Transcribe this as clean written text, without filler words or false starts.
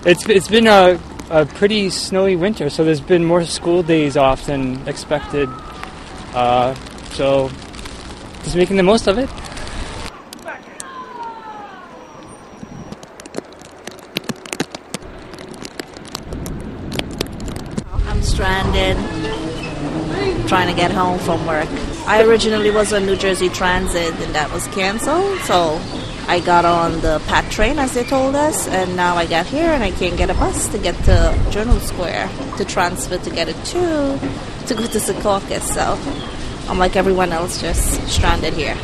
It's been a pretty snowy winter, so there's been more school days off than expected. So just making the most of it. I'm stranded, trying to get home from work. I originally was on New Jersey Transit and that was canceled, so I got on the PATH train as they told us, and now I got here and I can't get a bus to get to Journal Square to transfer to get a tube to go to Secaucus, so I'm like everyone else, just stranded here.